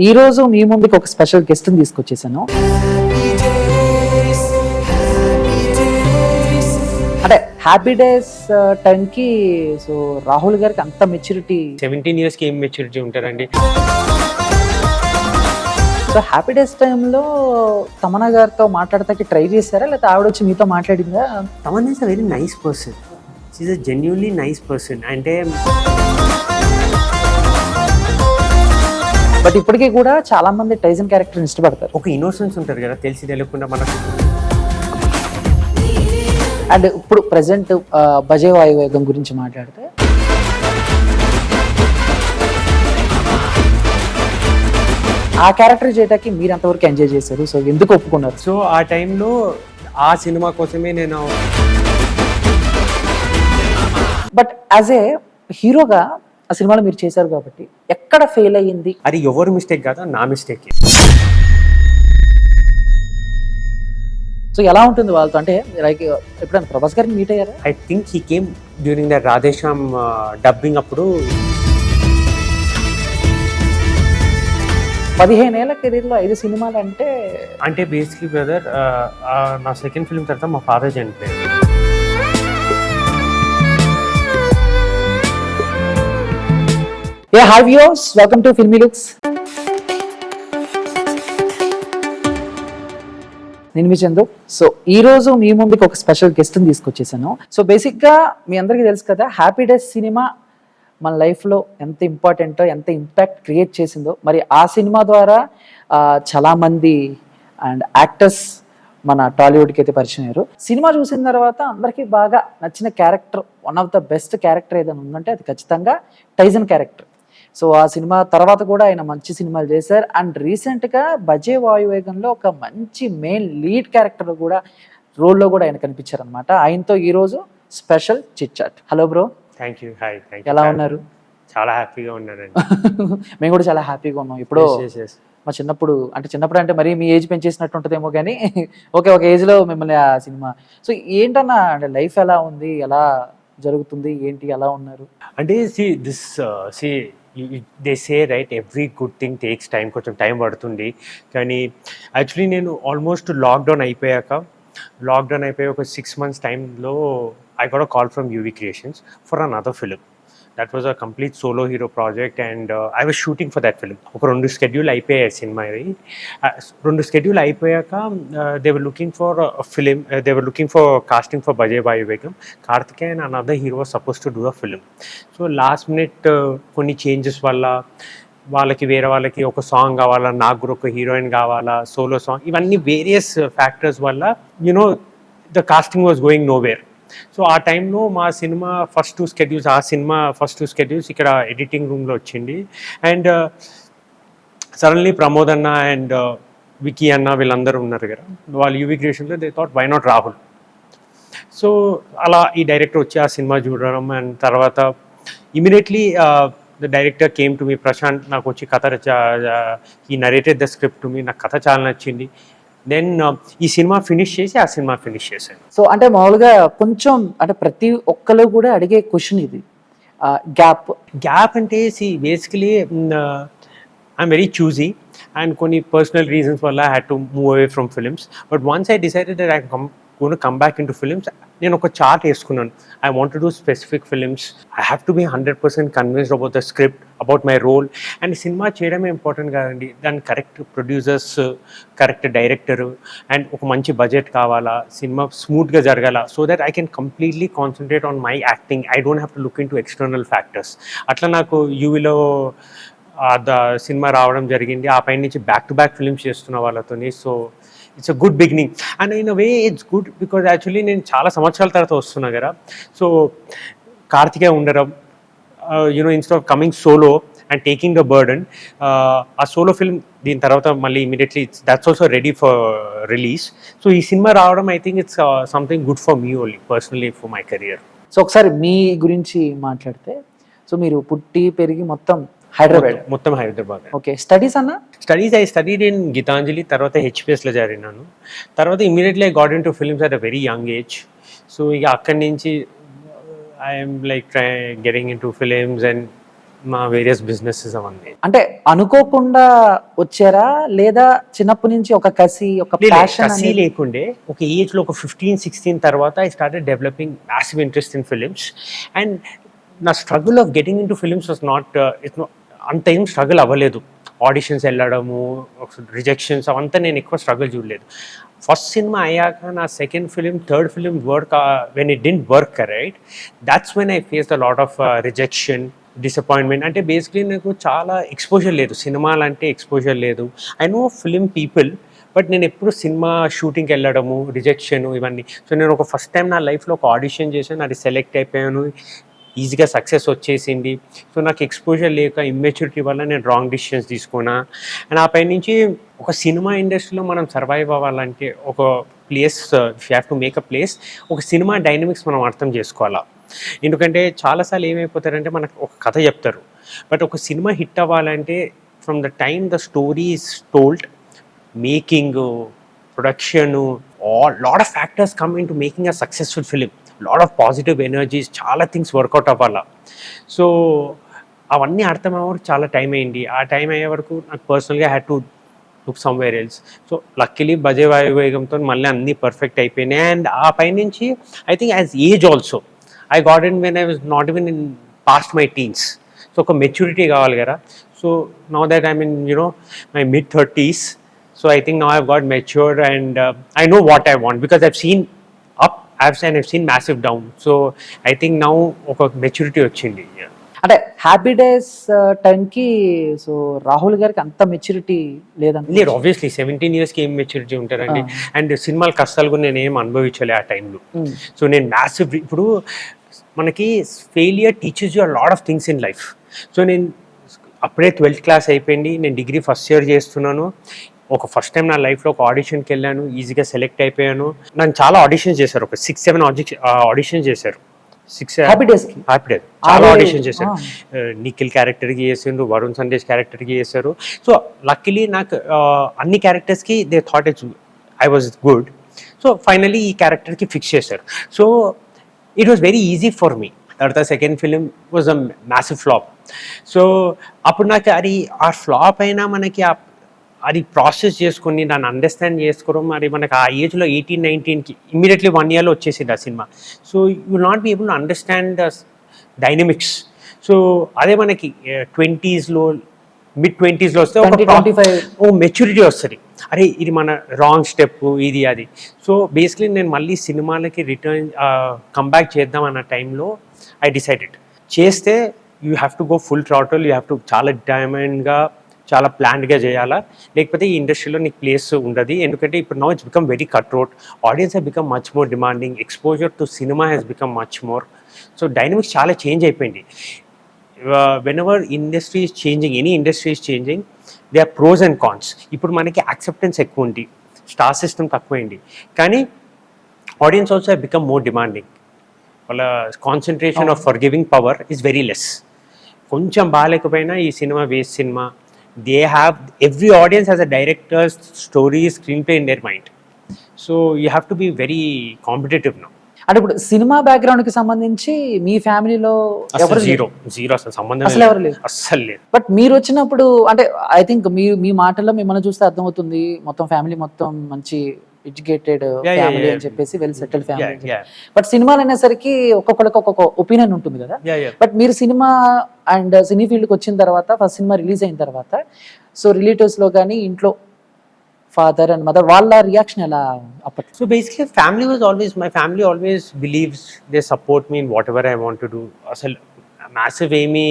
ఈ రోజు మీ ముందుకు ఒక స్పెషల్ గెస్ట్ ని తీసుకొచ్చేసాను. అంటే హ్యాపీ డేస్ టైంకి సో రాహుల్ గారికి అంత మెచ్యూరిటీ 17 years కి ఏం మెచ్యూరిటీ ఉంటారండి. సో హ్యాపీ డేస్ టైంలో తమన్నా గారితో మాట్లాడతాకి ట్రై చేశారా, లేకపోతే ఆవిడ వచ్చి మీతో మాట్లాడిందా? Tamannaah is a very nice person. She is a genuinely nice person. అంటే బట్ ఇప్పటికీ కూడా చాలా మంది టైసన్ క్యారెక్టర్ ఇష్టపడతారు. ఒక ఇన్నోసెన్స్ ఉంటారు కదా, తెలిసి తెలియకుండా మనకు. అండ్ ఇప్పుడు ప్రెసెంట్ బజే వాయువేగం గురించి మాట్లాడితే ఆ క్యారెక్టర్ చేయడానికి మీరు ఎంతవరకు ఎంజాయ్ చేశారు? సో ఎందుకు ఒప్పుకున్నారు? సో ఆ టైంలో ఆ సినిమా కోసమే నేను. బట్ యాజ్ ఏ హీరోగా ఆ సినిమాలో మీరు చేశారు కాబట్టి ఎక్కడ ఫెయిల్ అయ్యింది? అది ఎవరు మిస్టేక్ కాదు, నా మిస్టేక్. సో ఎలా ఉంటుంది వాళ్ళతో? అంటే లైక్ ఎప్పుడైనా ప్రభాస్ గారిని మీట్ అయ్యారా? I think he came during the Radhe Shyam dubbing అప్పుడు. 15 ఏళ్ల కెరీర్లో 5 సినిమాలు అంటే బేసిక్లీ బ్రదర్, నా సెకండ్ ఫిల్మ్ తర్వాత మా ఫాదర్ చనిపోయారు. Hi viewers, welcome to filmy looks. నేను మీ చందు. సో ఈ రోజు మీ ముందుకు ఒక స్పెషల్ గెస్ట్ ని తీసుకొచ్చేసాను. సో బేసిక్ గా మీ అందరికీ తెలుసు కదా, హ్యాపీ డేస్ సినిమా మన లైఫ్ లో ఎంత ఇంపార్టెంటో, ఎంత ఇంపాక్ట్ క్రియేట్ చేసిందో. మరి ఆ సినిమా ద్వారా చాలా మంది అండ్ యాక్టర్స్ మన టాలీవుడ్కి అయితే పరిచయం అయ్యారు. సినిమా చూసిన తర్వాత అందరికీ బాగా నచ్చిన character, one of the best character ఏదైనా ఉందంటే అది ఖచ్చితంగా టైసన్ క్యారెక్టర్. సో ఆ సినిమా తర్వాత కూడా ఆయన మంచి సినిమాలు చేశారు. అండ్ రీసెంట్గా బజే వాయువేగంలో ఒక మంచి మెయిన్ లీడ్ క్యారెక్టర్ కూడా రోల్లో కూడా ఆయన కనిపించారు అనమాట. ఆయనతో ఈరోజు special chit chat. Hello bro. Thank you. Hi. ఎలా ఉన్నారు? చాలా హ్యాపీగా ఉన్నారండి. మేము కూడా చాలా హ్యాపీగా ఉన్నాం. ఇప్పుడు మా చిన్నప్పుడు అంటే మరి మీ ఏజ్ పెంచేసినట్టు ఉంటుందేమో కానీ ఓకే, ఒక ఏజ్లో మిమ్మల్ని ఆ సినిమా. సో ఏంటన్నా అంటే లైఫ్ ఎలా ఉంది, ఎలా జరుగుతుంది, ఏంటి, ఎలా ఉన్నారు? అంటే they say right, every good thing takes time, కొంచెం టైం పడుతుంది. కానీ యాక్చువల్లీ నేను ఆల్మోస్ట్ లాక్డౌన్ అయిపోయాక ఒక 6 months టైంలో I got a call from UV Creations for another film. That was a complete solo hero project and I was shooting for that film. ఒక 2 schedule అయిపోయాయి సినిమా. 2 schedule అయిపోయాక they were looking for film, they were looking for casting for Bhaje Vaayu Vegam. Karthikeya and another hero was supposed to do a film. So last minute కొన్ని changes వల్ల వేరే వాళ్ళకి ఒక song కావాలా, నాకు కూడా ఒక హీరోయిన్ కావాలా, సోలో సాంగ్, ఇవన్నీ వేరియస్ ఫ్యాక్టర్స్ వల్ల the casting was going nowhere. So ఆ టైంలో మా సినిమా ఫస్ట్ 2 schedules ఇక్కడ ఎడిటింగ్ రూమ్లో వచ్చింది. అండ్ సడన్లీ ప్రమోద్ అన్న అండ్ వికీ అన్న వీళ్ళందరూ ఉన్నారు కదా, వాళ్ళు యూవీ క్రియేషన్లో they thought why not Rahul. So అలా ఈ డైరెక్టర్ వచ్చి ఆ సినిమా చూడడం. అండ్ తర్వాత immediately the director came to me, Prashanth, నాకు వచ్చి కథ ఈ narrated the script to me, నాకు కథ చాలా నచ్చింది. దెన్ ఈ సినిమా ఫినిష్ చేసి ఆ సినిమా ఫినిష్ చేశాను. సో అంటే మామూలుగా కొంచెం అంటే ప్రతి ఒక్కరు కూడా అడిగే క్వశ్చన్ ఇది, గ్యాప్ అంటే basically I'm very choosy and కొన్ని పర్సనల్ రీజన్స్ వల్ల I had to move away from films. But once I decided that I come back in to films, నేను ఒక చార్ట్ వేసుకున్నాను. I want to do specific films. I have to be 100% convinced about the script, about my role. And సినిమా చేయడమే important కాదండి, దాని correct producers, correct director and ఒక మంచి budget కావాలా, సినిమా స్మూత్గా జరగాల, so that I can completely concentrate on my acting. I don't have to look in to external factors. అట్లా నాకు యూవీలో సినిమా రావడం జరిగింది. ఆ పైన నుంచి బ్యాక్ టు బ్యాక్ ఫిలిమ్స్ చేస్తున్న వాళ్ళతోని. So it's a good beginning and in a way it's good because actually నేను చాలా సంవత్సరాల తర్వాత వస్తున్నా కదా. సో కార్తికేయ ఉండడం, instead of coming solo and taking the burden, ఆ సోలో ఫిల్మ్ దీని తర్వాత మళ్ళీ immediately that's also ready for release. So ఈ సినిమా రావడం I think it's something good for me only personally for my career. So ఒకసారి మీ గురించి మాట్లాడితే, so మీరు పుట్టి పెరిగి మొత్తం Hyderabad. Okay, studies I studied in Gitanjali, తర్వాత హెచ్పిఎస్లో జరిగినాను. తర్వాత immediately I got in to films at a very young age. So ఇక అక్కడి నుంచి I'm like getting in to films and మా వేరియస్ బిజినెసెస్ అవన్నీ. అంటే అనుకోకుండా వచ్చారా, లేదా చిన్నప్పటి నుంచి ఒక కసి, ఒక ప్యాషన్ కసి లేకుండే ఒక ఏజ్లో ఒక 15-16 తర్వాత I started developing massive interest in films. And నా struggle of getting in to films was not అంత ఏం స్ట్రగుల్ అవ్వలేదు. ఆడిషన్స్ వెళ్ళడము, రిజెక్షన్స్ అవంతా నేను ఎక్కువ స్ట్రగుల్ చూడలేదు. ఫస్ట్ సినిమా అయ్యాక నా second film, third film work when it didn't work right, that's when I face the lot of rejection, disappointment. అంటే బేసిక్లీ నాకు చాలా ఎక్స్పోజర్ లేదు, సినిమాలంటే ఎక్స్పోజర్ లేదు. I know film people, but నేను ఎప్పుడు సినిమా షూటింగ్కి వెళ్ళడము, రిజెక్షన్ ఇవన్నీ. సో నేను ఒక ఫస్ట్ టైం నా లైఫ్లో ఒక ఆడిషన్ చేశాను, అది సెలెక్ట్ అయిపోయాను, ఈజీగా సక్సెస్ వచ్చేసింది. సో నాకు ఎక్స్పోజర్ లేక ఇమ్మెచ్యూరిటీ వల్ల నేను రాంగ్ డిసిషన్స్ తీసుకున్నా. అండ్ ఆ పై నుంచి ఒక సినిమా ఇండస్ట్రీలో మనం సర్వైవ్ అవ్వాలంటే ఒక place, if you have to make a place, ఒక సినిమా డైనమిక్స్ మనం అర్థం చేసుకోవాలా. ఎందుకంటే చాలాసార్లు ఏమైపోతారంటే మనకు ఒక కథ చెప్తారు, బట్ ఒక సినిమా హిట్ అవ్వాలంటే from the time the story is told, making, production, lot of factors come in to making a successful film. Lot of positive energies, చాలా థింగ్స్ వర్కౌట్ అవ్వాలా. సో అవన్నీ అర్థమయ్యే వరకు చాలా టైం అయింది. ఆ టైం అయ్యే వరకు నాకు పర్సనల్గా had to look somewhere else. So luckily Bhaje వాయువేగంతో మళ్ళీ అన్నీ పర్ఫెక్ట్ అయిపోయినాయి. అండ్ ఆ పై నుంచి I think as age also I got in when I was not even in past my teens. So ఒక మెచ్యూరిటీ కావాలి కదా. So now that I mean my mid-30s, so I think now I've got matured and I know what I want because I've seen up, I've seen massive down. So I think now ఒక maturity వచ్చింది. అంటే happy days టైంకి so Rahul గారికి అంత maturity లేదండి. లేదు, obviously 17 yearsకి ఏం maturity ఉంటారండి. అండ్ సినిమాల కష్టాలు కూడా నేను ఏం అనుభవించలే ఆ టైంలో. సో నేను మ్యాసివ్, ఇప్పుడు మనకి failure teachers you lot of things in life. So నేను అప్పుడే 12th క్లాస్ అయిపోయింది, నేను డిగ్రీ ఫస్ట్ ఇయర్ చేస్తున్నాను. ఒక ఫస్ట్ టైం నా లైఫ్లో ఒక ఆడిషన్కి వెళ్ళాను, ఈజీగా సెలెక్ట్ అయిపోయాను. నన్ను చాలా ఆడిషన్స్ చేశారు, ఒక 6-7 ఆడిషన్స్ చేశారు. హ్యాపీ డేస్ చాలా ఆడిషన్ చేశారు. నిఖిల్ క్యారెక్టర్కి చేసిండ్రు, వరుణ్ సందేశ్ క్యారెక్టర్కి చేశారు. సో లక్కీలీ నాకు అన్ని క్యారెక్టర్స్కి they thought I was good. So finally ఈ క్యారెక్టర్కి ఫిక్స్ చేశారు. So it was very easy for me. తర్వాత second film was a massive flop. So అప్పుడు నాకు అది ఆ ఫ్లాప్ అయినా మనకి అది ప్రాసెస్ చేసుకుని దాన్ని అండర్స్టాండ్ చేసుకోవడం, మరి మనకు ఆ ఏజ్లో 18-19కి ఇమ్మీడియట్లీ 1 yearలో వచ్చేసింది ఆ cinema. So you will not be able to understand the dynamics. So అదే మనకి 20sలో mid-20sలో వస్తే ఒక మెచ్యూరిటీ వస్తుంది, అరే ఇది మన రాంగ్ స్టెప్ ఇది అది. సో బేసిక్లీ నేను మళ్ళీ సినిమాలకి రిటర్న్ కమ్బ్యాక్ చేద్దాం అన్న టైంలో ఐ డిసైడెడ్, చేస్తే you have to go full throttle, you have to చాలా డైమండ్గా, చాలా ప్లాన్డ్గా చేయాలా, లేకపోతే ఈ ఇండస్ట్రీలో నీకు ప్లేస్ ఉండదు. ఎందుకంటే ఇప్పుడు now it's become very cut throat, audience have become much more demanding, exposure to cinema has become much more. So dynamics చాలా చేంజ్ అయిపోయింది. Whenever industry is changing, any industry is changing, they are pros and cons. ఇప్పుడు మనకి acceptance ఎక్కువ ఉంది, star system తక్కువైంది, కానీ audience also have become more demanding. వాళ్ళ concentration of for giving power is very less. కొంచెం బాగాలేకపోయినా ఈ cinema waste cinema, they have, every audience has a director's story, screenplay in their mind. So you have to be very competitive now. అంటే ఇప్పుడు cinema background కి సంబంధించి మీ ఫ్యామిలీలో ఎవరు zero అసలు సంబంధం అసలు ఎవరు లేదు, అస్సలు లేదు. బట్ మీరు వచ్చినప్పుడు అంటే ఐ థింక్ మీ మాటల్లో మిమ్మల్ని చూస్తే అర్థమవుతుంది, మొత్తం ఫ్యామిలీ మొత్తం మంచి ఎడ్యుకేటెడ్ ఫ్యామిలీ అని చెప్పేసి, వెల్ సెటిల్డ్ ఫ్యామిలీ. బట్ సినిమాలు అనేసరికి ఒక్కొక్కరికి ఒక్కొక్క ఒపీనియన్ ఉంటుంది కదా. బట్ మీరు సినిమా అండ్ సినీ ఫీల్డ్కి వచ్చిన తర్వాత, ఫస్ట్ సినిమా రిలీజ్ అయిన తర్వాత, సో రిలేటివ్స్లో కానీ ఇంట్లో ఫాదర్ అండ్ మదర్ వాళ్ళ రియాక్షన్ ఎలా అప్పట్లో? So basically family was always, my family always believes, they support me in what ever I want to do. అసలు మ్యాసివ్ ఏమీ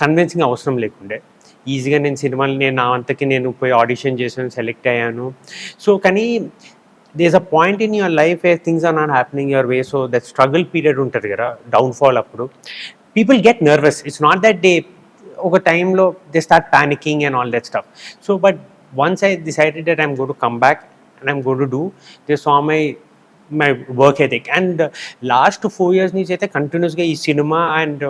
కన్విన్సింగ్ అవసరం లేకుండే, ఈజీగా నేను సినిమాలు నా అంతకి నేను పోయి ఆడిషన్ చేసాను, సెలెక్ట్ అయ్యాను. సో కానీ there's a point in your life where things are not happening your way, so that struggle period ఉంటుంది కదా, డౌన్ఫాల్ అప్పుడు people get nervous. It's not that they ఒక టైంలో they start panicking and all that stuff. So but once I decided that I'm going to come back and I'm going to do, they saw my work ethic. And last 4 years నుంచి అయితే కంటిన్యూస్గా ఈ cinema and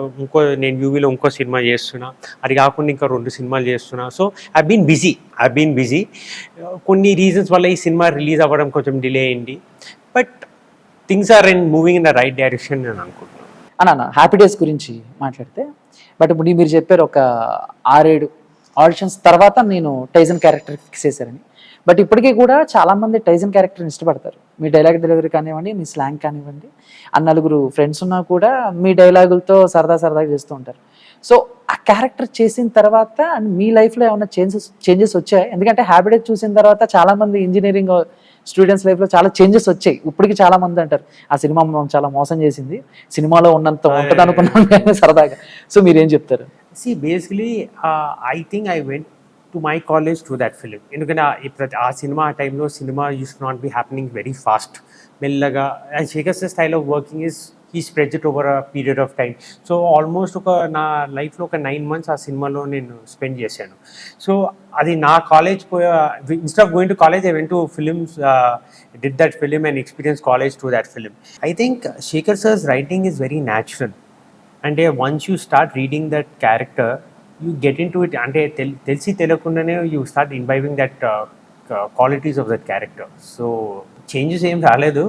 నేను యూవీలో ఇంకో cinema చేస్తున్నా, అది కాకుండా ఇంకా 2 సినిమాలు చేస్తున్నా. So I been busy. కొన్ని రీజన్స్ వల్ల ఈ సినిమా రిలీజ్ అవ్వడం కొంచెం డిలే అయింది, but things are moving in the right direction నేను అనుకుంటున్నాను. అన్న హ్యాపీ డేస్ గురించి మాట్లాడితే బట్ ఇప్పుడు మీరు చెప్పారు ఒక 6-7 ఆడిషన్స్ తర్వాత నేను టైసన్ క్యారెక్టర్ ఫిక్స్ చేశారని. బట్ ఇప్పటికీ కూడా చాలామంది టైసన్ క్యారెక్టర్ని ఇష్టపడతారు. మీ డైలాగ్ డెలివరీ కానివ్వండి, మీ స్లాంగ్ కానివ్వండి, ఆ నలుగురు ఫ్రెండ్స్ ఉన్నా కూడా మీ డైలాగులతో సరదాగా చేస్తూ ఉంటారు. సో ఆ క్యారెక్టర్ చేసిన తర్వాత అండ్ మీ లైఫ్లో ఏమైనా చేంజెస్ వచ్చాయి? ఎందుకంటే హ్యాబిటేట్ చూసిన తర్వాత చాలామంది ఇంజనీరింగ్ స్టూడెంట్స్ లైఫ్లో చాలా చేంజెస్ వచ్చాయి. ఇప్పటికి చాలా మంది అంటారు ఆ సినిమా మనం చాలా మోసం చేసింది, సినిమాలో ఉన్నంత ఉంటుంది అనుకున్నాం కానీ సరదాగా. సో మీరేం చెప్తారు? See, basically, I think I went to my college through that film. ఎందుకంటే ఆ సినిమా ఆ టైంలో సినిమా use not be happening very fast, మెల్లగా. And Shekhar sir style of working is he spreads it over a period of time. So almost నా లైఫ్లో ఒక 9 months ఆ సినిమాలో నేను స్పెండ్ చేశాను. సో అది నా college instead of going to college I went to films, did that film and experience college through that film. I think Shekhar sir's writing is very natural. అంటే once you start reading that character you get into it. అంటే తెలిసి తెలియకుండానే you start involving that qualities of that character. So changes ఏం రాలేదు.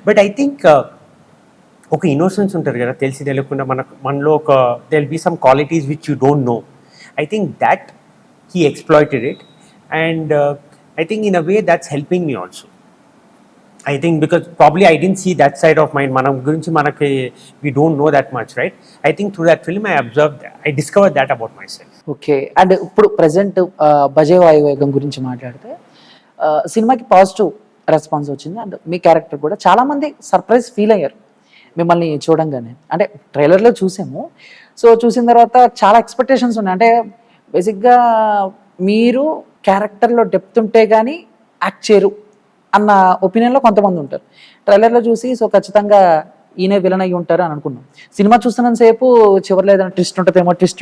But I think ఒక innocence ఉంటుంది కదా, తెలిసి తెలియకుండా మనలో ఒక there be some qualities which you don't know. I think that he exploited it and I think in a way that's helping me also. I think because probably I didn't see that side of mind. Manam gurinchi manaki we don't know that much, right? I think through that film I observed that, I discovered that about myself. Okay. And ఇప్పుడు present బజే వాయువేగం గురించి మాట్లాడితే సినిమాకి positive response వచ్చింది and me character కూడా చాలామంది surprise feel అయ్యారు మిమ్మల్ని చూడంగానే. అంటే ట్రైలర్లో చూసాము. సో చూసిన తర్వాత చాలా ఎక్స్పెక్టేషన్స్ ఉన్నాయి. అంటే బేసిక్గా మీరు క్యారెక్టర్లో డెప్త్ ఉంటే కానీ యాక్ట్ చేయరు అన్న ఒపీనియన్లో కొంతమంది ఉంటారు. ట్రైలర్లో చూసి సో ఖచ్చితంగా ఈయనే విలన్ అయ్యి ఉంటారు అని అనుకున్నాం. సినిమా చూస్తున్నంతసేపు చివరిలో ఏదైనా ట్విస్ట్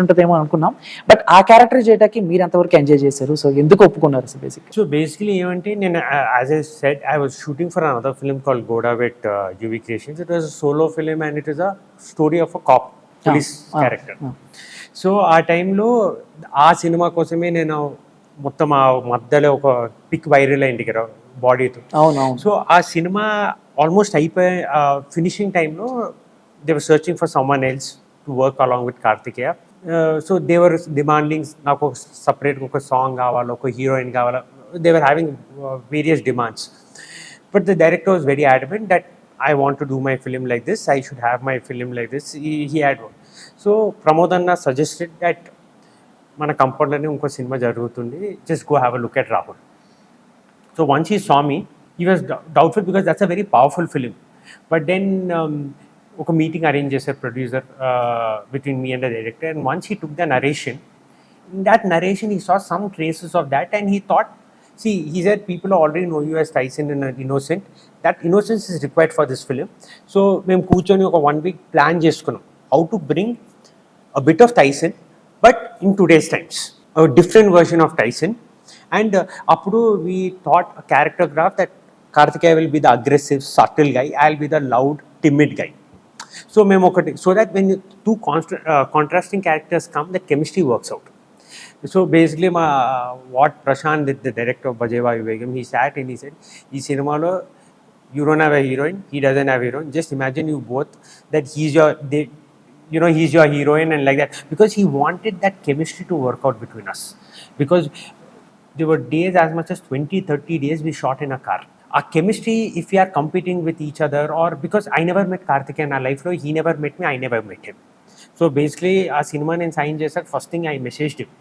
ఉంటుందేమో అనుకున్నాం. బట్ ఆ క్యారెక్టర్ చేయడానికి మీరు ఎంతవరకు ఎంజాయ్ చేశారు? సో ఎందుకు ఒప్పుకున్నారు సార్ బేసిక్? సో బేసికలీ ఏమంటే నేను as I said I was shooting for another film called Goda with UV creations. It was a solo film and it is a story of a cop police character. So ఆ టైంలో ఆ cinema కోసమే నేను మొత్తం ఆ మధ్యలో ఒక పిక్ వైరల్ అయింది కదా బాడీతో. సో ఆ సినిమా ఆల్మోస్ట్ అయిపోయి ఫినిషింగ్ టైంలో they were searching for someone else to work along with Karthikeya. So they were demanding నాకు ఒక సపరేట్గా ఒక సాంగ్ కావాలి, ఒక హీరోయిన్ కావాలి. They were having various demands. But the director was very adamant that I want to do my film like this, I should have my film like this. He had one. So Pramod Anna suggested that మన కంపౌండ్లోనే ఇంకో cinema జరుగుతుంది, just go have a look at Rahul. So once he saw me he was doubtful because that's a very powerful film. But then ఒక meeting arrange చేశారు producer between me and the director. And once he took the narration, in that narration he saw some traces of that and he thought, see, he said people already know you as Tyson and innocent. That innocence is required for this film. So మేము కూర్చొని ఒక 1 week plan చేసుకున్నాం how to bring a bit of Tyson but in today's times, a different version of Tyson. And appudu we thought a character graph that Karthikeya will be the aggressive subtle guy, I'll be the loud timid guy. So మేము ఒకటి, so that when two contrasting characters come, the chemistry works out. So basically what Prashant did, the director of Bajaj Vivegam, he sat and he said, ee cinemalo you don't have a heroine, he doesn't have a heroine, just imagine you both that he's your heroine and like that, because he wanted that chemistry to work out between us. Because there were days, as much as 20-30 days we shot in a car. Our chemistry, if we are competing with each other, or because I never met Karthikeya in our life, he never met me, I never met him. So basically ఆ cinema నేను sign చేశాక first thing I messaged him,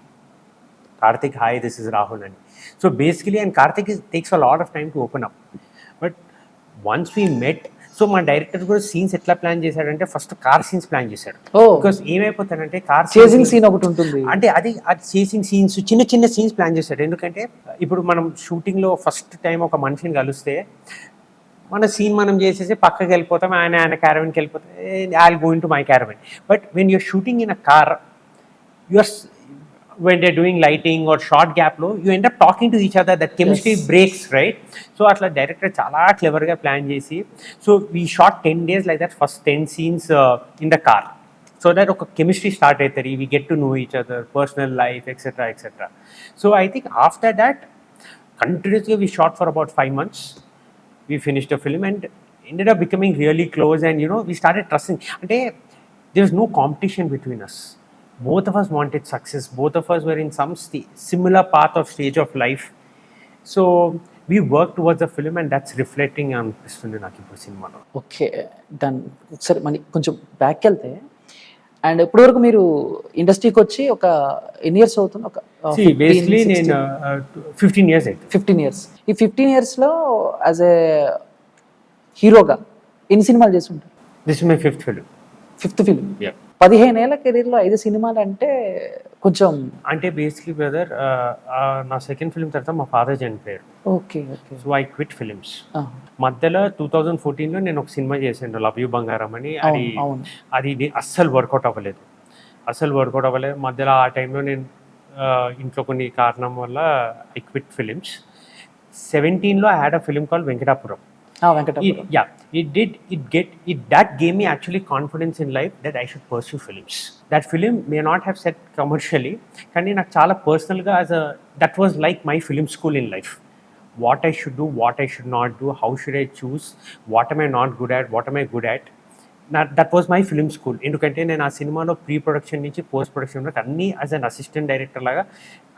Karthik, hi, this is Rahul. And so basically, and Karthik takes a lot of time to open up. But once we met, so my director కూడా scenes ఎట్లా plan చేశాడంటే first car scenes plan చేశాడు. Because ఏమైపోతాడంటే car chasing scene ఒకటి ఉంటుంది, అంటే అది chasing scenes చిన్న చిన్న సీన్స్ ప్లాన్ చేశాడు. ఎందుకంటే ఇప్పుడు మనం షూటింగ్లో ఫస్ట్ టైం ఒక మనిషిని కలిస్తే మన సీన్ మనం చేసేసి పక్కకి వెళ్ళిపోతాం, ఆయన క్యారవెన్కి వెళ్ళిపోతాం, I will go in to my caravan. But when you're shooting in a car, you're when they're doing lighting or short gap lo, you end up talking to each other, that chemistry breaks, right? So atla director chala clever ga plan chesi, so we shot 10 days like that, first 10 scenes in the car, so that oka chemistry start aitari, we get to know each other, personal life, etc. So I think after that continuously we shot for about 5 months. We finished the film and ended up becoming really close, and we started trusting. Ante there was no competition between us. Both of us wanted success. Both of us were in some similar path of stage of life. So we worked towards the film, and that's reflecting on నాకు ఇప్పుడు సినిమాలో. Okay, done. ఒకసారి మళ్ళీ కొంచెం back వెళ్తే, and ఇప్పటి వరకు మీరు ఇండస్ట్రీకి వచ్చి ఒక ఎన్ని ఇయర్స్ అవుతుంది? ఒక బేసిక్లీ నేను 15 years అయితే. 15 years. ఈ 15 yearsలో యాజ్ ఏ హీరోగా ఎన్ని సినిమాలు చేసి ఉంటారు? This is my 5th film. 5th film. 15 ఏళ్ల కెరీర్లో 5 సినిమాలు అంటే కొంచెం. అంటే బేసిక్లీ బ్రదర్, నా సెకండ్ ఫిల్మ్ తర్వాత మా ఫాదర్ చనిపోయారు. Okay okay. So I quit films. మధ్యలో 2014లో నేను ఒక సినిమా చేసాను, లవ్ యూ బంగారం అని. అది అస్సలు వర్కౌట్ అవ్వలేదు. మధ్యలో ఆ టైంలో నేను ఇంట్లో కొన్ని కారణం వల్ల ఐ క్విట్ ఫిలిమ్స్. 17లో I had a film call Venkatapuram. That gave me actually confidence in life that I should pursue films. That film may not have set commercially, కానీ నాకు చాలా పర్సనల్గా that was like my film school in life. What I should do, what I should not do, how should I choose, what am I not good at, what am I good at. That was my film school. ఎందుకంటే నేను ఆ సినిమాలో pre production నుంచి post production వరకు అన్నీ as an assistant director లాగా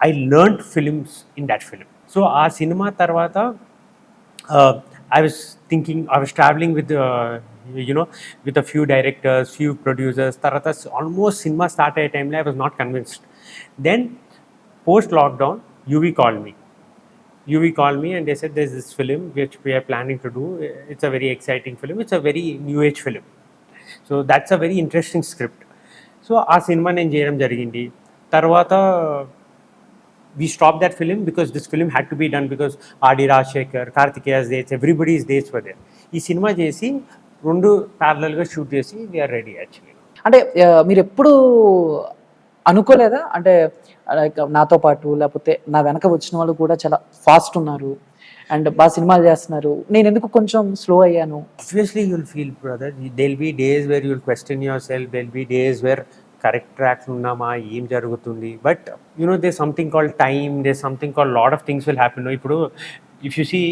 I learned films in that film. So ఆ cinema తర్వాత I was traveling with with a few directors, few producers. Tarata almost cinema start at time I was not convinced. Then post lockdown, UV called me and they said there's this film which we are planning to do. It's a very exciting film. It's a very new age film. So that's a very interesting script. So aa cinema nenu cheyadam jarigindi. Tarvata we stopped that film because this film had to be done because R.D. Rajshekhar, Karthikeya's dates, everybody's dates were there. ఈ cinema చేసి 2 ప్యారలల్గా shoot చేసి we are ready actually. అంటే మీరు ఎప్పుడు అనుకోలేదా, అంటే like నాతో పాటు లేకపోతే నా వెనక వచ్చిన వాళ్ళు కూడా చాలా ఫాస్ట్ ఉన్నారు అండ్ బాగా సినిమాలు చేస్తున్నారు, నేను ఎందుకు కొంచెం స్లో అయ్యాను? Obviously you'll feel, brother, there'll be days where you'll question yourself, there'll be days where correct track ఉన్నామా, ఏం జరుగుతుంది. But there's something called time, there's something called lot of things will happen. ఇప్పుడు if you see,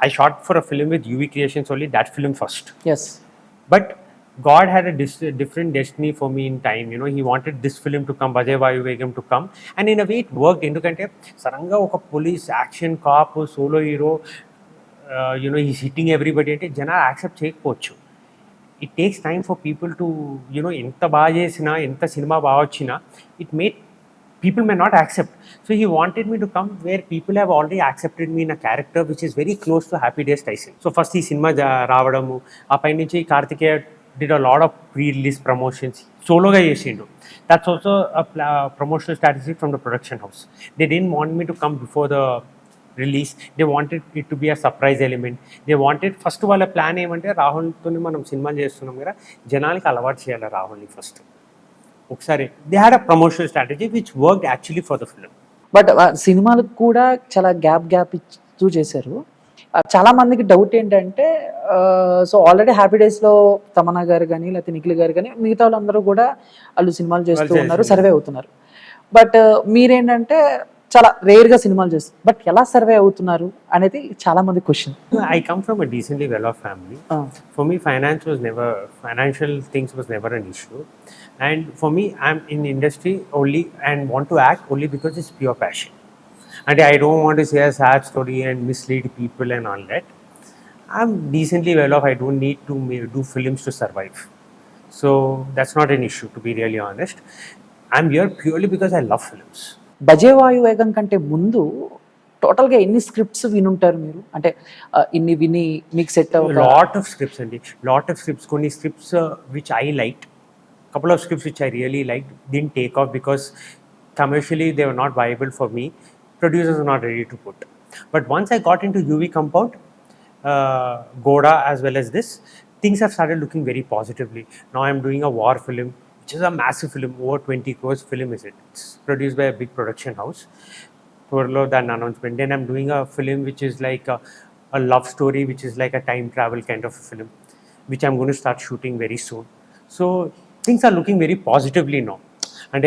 I shot for a film with UV Creations only, that film first. Yes. But God had a different destiny for me in time. He wanted this film to come, Bajay Vayu Vegam to come, and in a way it worked. ఎందుకంటే సడన్గా ఒక police action cop solo hero he's hitting everybody అంటే జనాలు accept చేయకపోవచ్చు. It takes time for people to, ఎంత బాగా చేసినా, ఎంత సినిమా బాగా వచ్చినా, people may not accept. So he wanted me to come where people have already accepted me in a character which is very close to Happy Days Tyson. So first ఈ cinema రావడము, ఆ పై నుంచి Karthikeya did a lot of pre-release promotions. సోలోగా చేసిండు. That's also a promotional strategy from the production house. They didn't want me to come before the release. They wanted it to be a surprise element. They wanted first వాళ్ళ plan ఏమంటే రాహుల్తో మనం cinema చేస్తున్నాం కదా, జనాలకి అలవాటు చేయాలి రాహుల్ని first ఒకసారి. They had a promotional strategy which worked actually for the film. But సినిమాలకు కూడా చాలా గ్యాప్ ఇస్తూ చేశారు. చాలా మందికి డౌట్ ఏంటంటే, సో ఆల్రెడీ హ్యాపీ డేస్లో తమన్నా గారు కానీ లేకపోతే నిఖిల్ గారు కానీ మిగతా వాళ్ళందరూ కూడా వాళ్ళు సినిమాలు చేస్తూ ఉన్నారు, సర్వే అవుతున్నారు. బట్ మీరేంటంటే చాలా రేర్గా సినిమాలు చేస్తారు, బట్ ఎలా సర్వే అవుతున్నారు అనేది చాలా మంది question. I come from a decently well-off family. For me, financial things was never an issue. And for me, I'm in industry only and want to act only because it's pure passion. And I don't want to say a sad story and mislead people and all that. I'm decently well-off. I don't need to do films to survive. So that's not an issue, to be really honest. I'm here purely because I love films. బజే వాయు వేగం కంటే ముందు టోటల్గా ఎన్ని scripts వినుంటారు మీరు? అంటే ఇన్ని విని మీకు సెట్ అవ్వ lot of scripts. కొన్ని scripts which I liked, couple of scripts which I really liked didn't take off because commercially they were not viable for me. Producers were not ready to put. But once I got into UV Compound, Goda as well as this, things have started looking very positively. Now I'm doing a war film, which is a massive film, over 20 crores film is it. It's produced by a big production house. Torlo that announcement. Then I'm doing a film which is like a love story, which is like a time travel kind of a film, which I'm going to start shooting very soon. So things are looking very positively now. And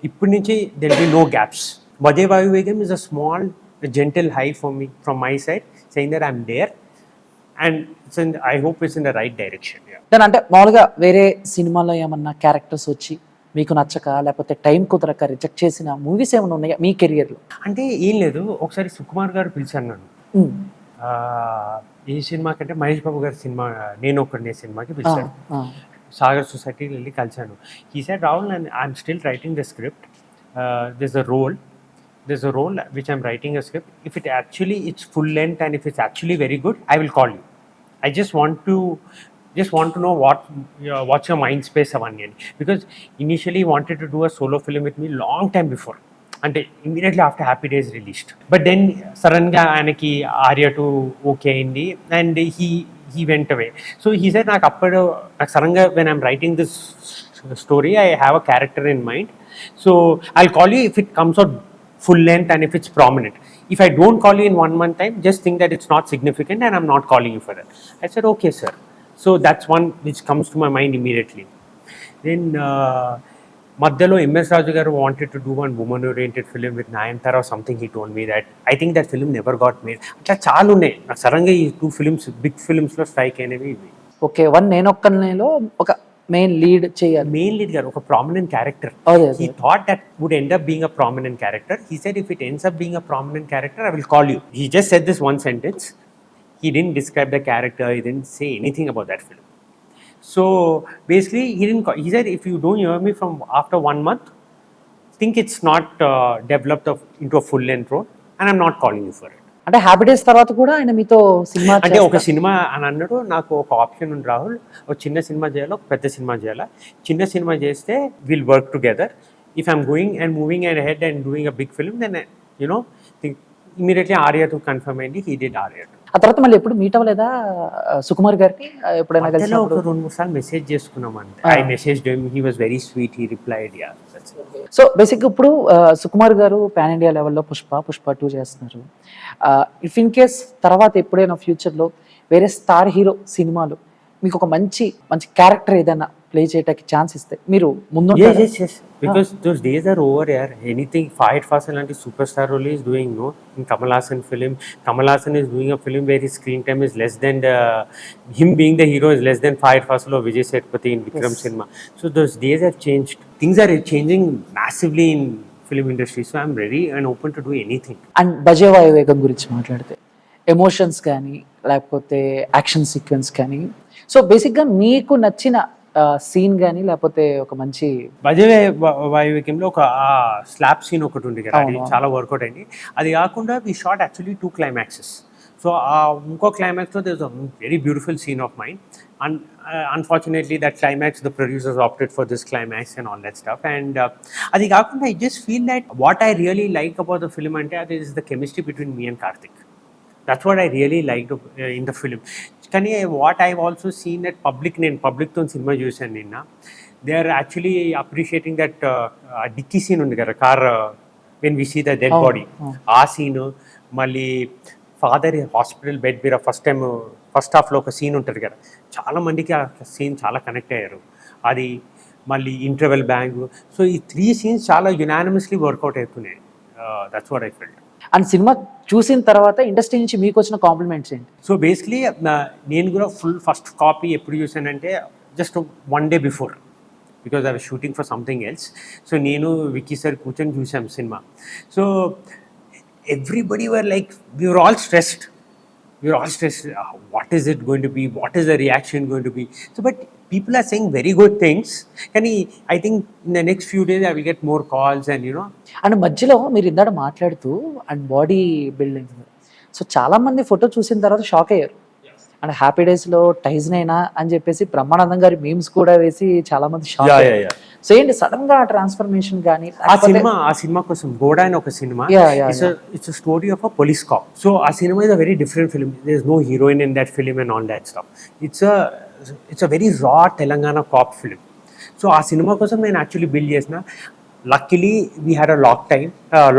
ippudi nunchi there will be no gaps. Bajay Vayu Vegam is a small, gentle high for me from my side, saying that I'm there and I hope it's in the right direction. Yeah. దాని అంటే మామూలుగా వేరే సినిమాలో ఏమన్నా characters వచ్చి మీకు నచ్చక లేకపోతే టైం కుదరక రిజెక్ట్ చేసిన మూవీస్ ఏమైనా ఉన్నాయా మీ కెరియర్లో? అంటే ఏం లేదు, ఒకసారి సుకుమార్ గారు పిలిచాను నన్ను. ఏ సినిమా కంటే మహేష్ బాబు గారి సినిమా నేను ఒకనే సినిమాకి పిలిచాను. సాగర్ సొసైటీకి వెళ్ళి కలిసాను. He said Rahul I'm still writing the script, there's a role which I'm writing a script. If it's full length and if it's actually very good, I will call you. I just want to know what's your mind space Avanya, because initially he wanted to do a solo film with me long time before, and immediately after Happy Days released. But then suddenly anaki Arya to okay indi, and he went away. So he said nak suddenly when I'm writing this story, I have a character in mind, so I'll call you if it comes out full length and if it's prominent. If I don't call you in 1 month time, just think that it's not significant and I'm not calling you for that. I said okay sir. So that's one which comes to my mind immediately. Then Madhyalo MS Raju garu wanted to do one woman oriented film with Nayanthara or something. He told me that. I think that film never got made. Atla chalu unnayi నాకు సడన్గా ఈ 2 films big films లో strike అయినవి ఇవి. Okay, one నేనొక్కనేలో ఒక main lead చేయాలి. Main lead గారు ఒక prominent character. He thought that would end up being a prominent character. He said if it ends up being a prominent character, I will call you. He just said this one sentence. He didn't describe the character. He didn't say anything about that film. So basically, he said if you don't hear me from after 1 month, think it's not developed into a full length role, and I'm not calling you for it. అంటే happy days తర్వాత కూడా ఆయన మీతో cinema అంటే ఒక cinema అని అన్నాడు. నాకు ఒక ఆప్షన్ ఉంది రాహుల్, ఒక చిన్న సినిమా చేయాలా ఒక పెద్ద సినిమా చేయాలా. చిన్న సినిమా చేస్తే will work together. If I'm going and moving and head and doing a big film, then immediately Arya two confirm అయింది. He did Arya. ఆ తర్వాత మళ్ళీ ఎప్పుడు మీట్ అవ్వలేదా సుకుమార్ గారిని? ఎప్పుడైనా కలిసి ఒక 2-3 సార్లు మెసేజ్ చేసుకున్నాం అంతే. I messaged him, he was very sweet, he replied. Yeah. So బేసిక్గా ఇప్పుడు సుకుమార్ గారు పాన్ ఇండియా లెవెల్లో పుష్ప 2 చేస్తున్నారు. ఇఫ్ ఇన్ కేస్ తర్వాత ఎప్పుడైనా ఫ్యూచర్లో వేరే స్టార్ హీరో సినిమాలు మీకు ఒక మంచి క్యారెక్టర్ ఏదైనా ప్లే చేయడానికి ఛాన్స్ ఇస్తే మీరు ముందు? Yes. Because those days are over. Anything Fahad Fasil anti superstar role is doing, no? In Kamal Haasan film, Kamal Haasan is doing a film where his screen time is less than him being the hero is less than Fahad Fasil or Vijay Sethupathi in Vikram cinema. So those days have changed. Things are changing massively in film industry. So I'm ready and open to do anything. And Bhaje Vaayu Vegam గురించి మాట్లాడితే emotions కానీ లేకపోతే action sequence కానీ, so బేసిక్గా మీకు నచ్చిన scene కానీ లేకపోతే ఒక మంచి బజే వాయువ్యంలో ఒక స్లాప్ సీన్ ఒకటి ఉంది కదా, అది చాలా వర్కౌట్ అయింది. అది కాకుండా we shot actually 2 climaxes. So ఇంకో క్లైమాక్స్లో there is a very beautiful scene of mine. And unfortunately that climax the producers opted for this climax and all that stuff. And అది కాకుండా I just feel that what I really like about the film అంటే అది is the chemistry between me and Karthik. That's what I really liked in the film. కానీ what I've also seen that నేను పబ్లిక్తో cinema చూశాను నిన్న, they are actually appreciating that dickey scene ఉంది కదా car, when we see the dead body, ఆ scene. మళ్ళీ father hospital bed మీద first హాఫ్లో ఒక సీన్ ఉంటుంది కదా, చాలా మందికి ఆ సీన్ చాలా కనెక్ట్ అయ్యారు. అది మళ్ళీ ఇంటర్వెల్ బ్యాంగ్. సో ఈ 3 scenes చాలా యునానిమస్లీ వర్కౌట్ అవుతున్నాయి. That's what I felt. And cinema చూసిన తర్వాత ఇండస్ట్రీ నుంచి మీకు వచ్చిన కాంప్లిమెంట్స్ ఏంటి? సో బేసిక్లీ నేను కూడా ఫస్ట్ కాపీ ఎప్పుడు చూసానంటే just 1 day before, because I was shooting for something else. So నేను విక్కీ సార్ కూర్చొని చూసాం సినిమా. So everybody were like we're all stressed. What is it going to be? What is the reaction going to be? So but people are saying very good things. Kani I think in the next few days I will get more calls and and మధ్యలో మీరు ఇందాక మాట్లాడుతూ and body building, so చాలా మంది photo చూసిన తర్వాత shock అయ్యారు. And happy డేస్లో టైజన్ అయినా అని చెప్పేసి బ్రహ్మానందం గారి మీమ్స్ కూడా వేసి చాలా మంది షాక్ అయ్యారు. సో ఏంటి సడన్ గా ట్రాన్స్ఫర్మేషన్ కానీ ఆ సినిమా కోసం గోడా అని ఒక సినిమా, it's story of a police cop. So ఆ సినిమా is a very different film. There is no heroine in that film and all that stuff. It's a very raw Telangana cop film. So ఆ సినిమా కోసం నేను యాక్చువల్లీ బిల్డ్ చేసిన. Luckily we had a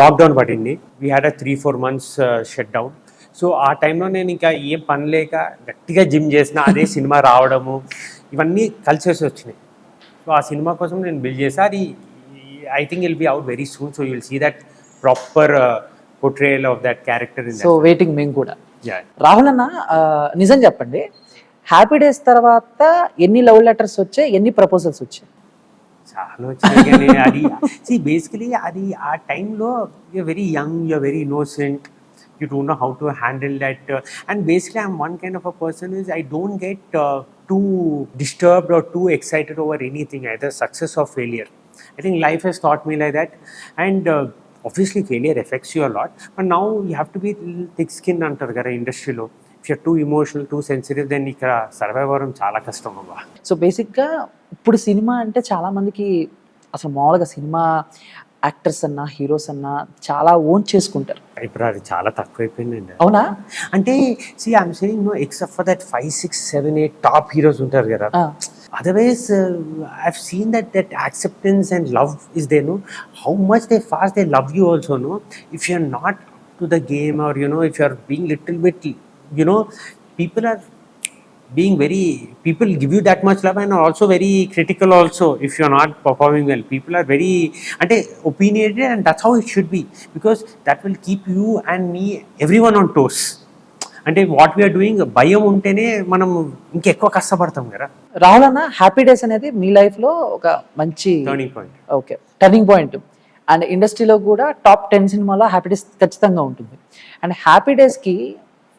lockdown పడింది. We had a 3-4 months shut down. So ఆ టైంలో నేను ఇంకా ఏం పని లేక గట్టిగా జిమ్ చేసిన, అదే సినిమా రావడము ఇవన్నీ కలిసేసి వచ్చినాయి. సో ఆ సినిమా కోసం నేను బిల్డ్ చేసా. అది I think will be out very soon. So you will see that proper portrayal of that character in. So waiting మేము కూడా. యా రాహుల్ అన్న, నిజం చెప్పండి, హ్యాపీ డేస్ తర్వాత ఎన్ని లవ్ లెటర్స్ వచ్చాయి, ఎన్ని ప్రపోజల్స్ వచ్చాయి? చాలా వచ్చినాయి కానీ అది బేసికలీ అది ఆ టైంలో you're very young, you're very innocent, you don't know how to handle that, and basically I'm one kind of a person is I don't get too disturbed or too excited over anything, either success or failure. I think life has taught me like that, and obviously failure affects you a lot, but now you have to be little thick skin antaru kada industry lo. If you're too emotional, too sensitive, then ఇక్కడ survive అవ్వడం చాలా కష్టం అబ్బా. So బేసిక్గా ఇప్పుడు cinema అంటే చాలా మందికి అసలు మామూలుగా సినిమా యాక్టర్స్ అన్నా హీరోస్ అన్నా చాలా ఓన్ చేసుకుంటారు. ఇప్పుడు అది చాలా తక్కువైపోయిందండి. అవునా? అంటే see I'm saying no, except for that 5, 6, 7, 8 top heroes ఉంటారు కదా. Otherwise, I've seen that acceptance and love is there, no? How much they fast they love you also, no? If you're not to the game, or you know, if you're being little bit, you know, people are being very, people give you that much love and are also very critical also if you're not performing well. People are very opinionated, and that's how it should be, because that will keep you and me, everyone on toes. అంటే what we're doing భయం ఉంటేనే మనం ఇంకెక్కువ కష్టపడతాం కదా. రాహుల్ అన్న, happy days అనేది మీ లైఫ్లో ఒక మంచి turning point. Okay, turning point. And ఇండస్ట్రీలో కూడా టాప్ 10 సినిమాలో హ్యాపీ డేస్ ఖచ్చితంగా ఉంటుంది. అండ్ హ్యాపీ డేస్కి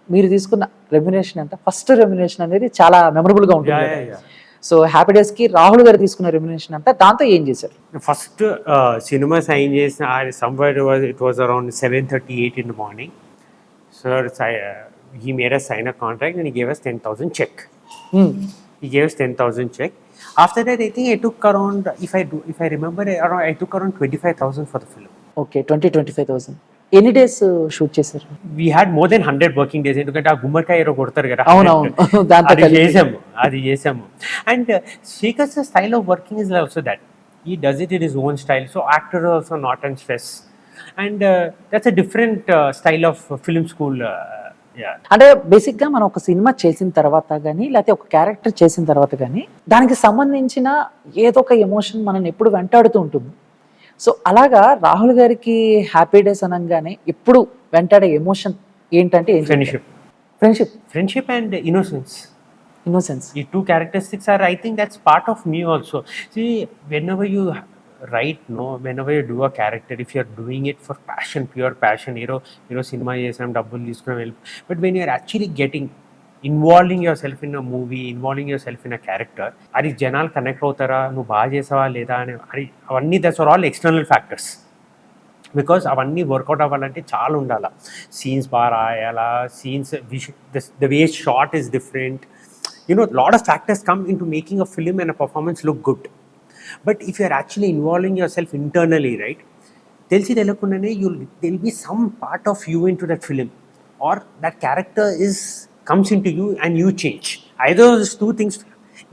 మీరు తీసుకున్న రెమ్యునేషన్ ఎంత? ఫస్ట్ రెమ్యునేషన్ అనేది చాలా మెమరబుల్గా ఉంటుంది. సో హ్యాపీ డేస్కి రాహుల్ గారు తీసుకున్న రెమ్యునేషన్ అంతా, దాంతో ఏం చేశారు? ఫస్ట్ సినిమా సైన్ చేసిన somewhere it was around 7:38 in the morning. Sir, he made us sign a contract and he gave us 10,000 check. He gave us 10,000 check. After that, I think I took around, if I remember, I took around 25,000 for the film. Okay, 25,000. ఎన్ని days shoot చేశారు? We had more than 100 working days, ఎందుకంటే ఆ గుమ్మడికాయ ఏరో కొడతారు కదా. అవునవును, అది చేసాము. And Shekhar's style of working is also that he does it in his own style, so actor also not on stress, and that's a different style of film school. అంటే బేసిక్గా మనం ఒక సినిమా చేసిన తర్వాత కానీ, లేకపోతే ఒక క్యారెక్టర్ చేసిన తర్వాత కానీ, దానికి సంబంధించిన ఏదో ఒక ఎమోషన్ మనల్ని ఎప్పుడు వెంటాడుతూ ఉంటుంది. సో అలాగా రాహుల్ గారికి హ్యాపీ డేస్ అనగానే ఎప్పుడు వెంటాడే ఎమోషన్ ఏంటంటే ఏం? Friendship and innocence. ఈ two characteristics are, I think that's part of me also. See, whenever you write, no, whenever you do a character, if you're doing it for passion, pure passion, cinema chesam double తీసుకుని వెళ్ళి, but when you're actually involving yourself in a movie, involving yourself in a character, అది జనాలు connect అవుతారా, నువ్వు బాగా చేసావా లేదా అని, అవన్నీ that's are all external factors. Because అవన్నీ వర్కౌట్ అవ్వాలంటే చాలా ఉండాలి. సీన్స్ బాగా రాయాలా, scenes the way shot is different. Lot of factors come into making a film and a performance look good. But if you are actually involving yourself internally, right, telsi telakundane there'll be some part of you into that film, or that character comes into you and you change. Either of those two things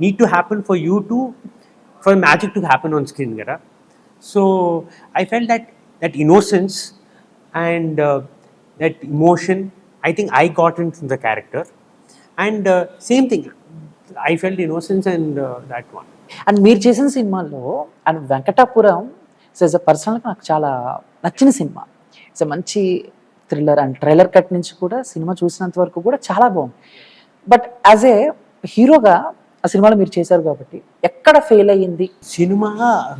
need to happen for magic to happen on screen, gara. So I felt that innocence and that emotion, I think I got into the character, and same thing, I felt innocence and that one. And మీరు చేసిన సినిమాల్లో and Venkatapuram as a పర్సనల్గా నాకు చాలా నచ్చిన cinema. It's మంచి thriller, and trailer cut నుంచి కూడా సినిమా చూసినంత వరకు కూడా చాలా బాగుంది. బట్ యాజ్ ఏ హీరోగా ఆ సినిమాలో మీరు చేశారు కాబట్టి ఎక్కడ ఫెయిల్ అయ్యింది? సినిమా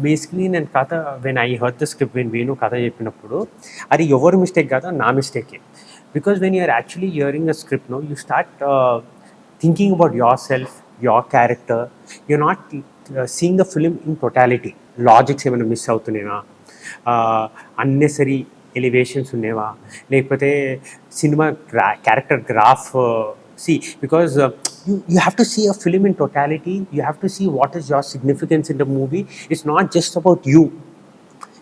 బేసిక్లీ నేను కథ, when I heard the script, when Venu కథ చెప్పినప్పుడు అది ఎవరి మిస్టేక్ కాదు, నా మిస్టేకే. Because when you're actually hearing the script, no, you start thinking about yourself, your character. You're not seeing the film in totality. Logics ఏమైనా మిస్ అవుతున్నాయా, unnecessary elevations ఉన్నావా, లేకపోతే cinema character graph. because you have to see a film in totality. You have to see what is your significance in the movie. It's not just about you.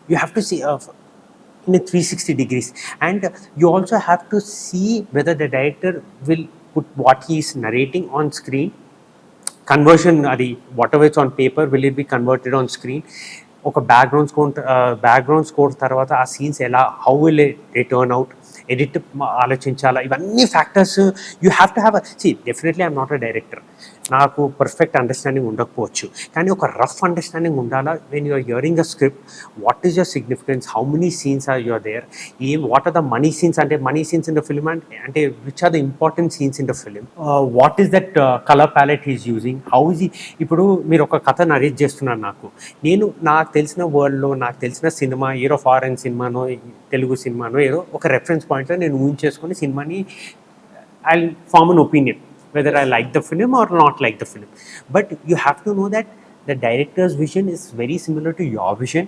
You have to see in a 360 degrees, and you also have to see whether the director will put what he is narrating on screen, conversion, whatever it's on paper, will it be converted on screen? Okay, background score tarvata aa scenes ela, how will they turn out? Edit ఆలోచించాలా, ఇవన్నీ factors you have to have definitely I'm not a director, నాకు perfect understanding ఉండకపోవచ్చు, కానీ ఒక rough understanding ఉండాలా. When you're hearing a script, what is your significance, how many scenes are your there, what are the money scenes, అంటే money scenes in the film అంటే which are the important scenes in the film, what is that colour palette is using, how is ఇప్పుడు మీరు ఒక కథ narrate చేస్తున్నారు నాకు తెలిసిన వరల్డ్లో నాకు తెలిసిన సినిమా ఏదో ఫారెన్ సినిమానో తెలుగు సినిమానో ఏదో ఒక రెఫరెన్స్ పాయింట్లో నేను ఊహించేసుకొని సినిమాని I form an opinion whether I like the film or not like the film. But you have to know that the director's vision is very similar to your vision,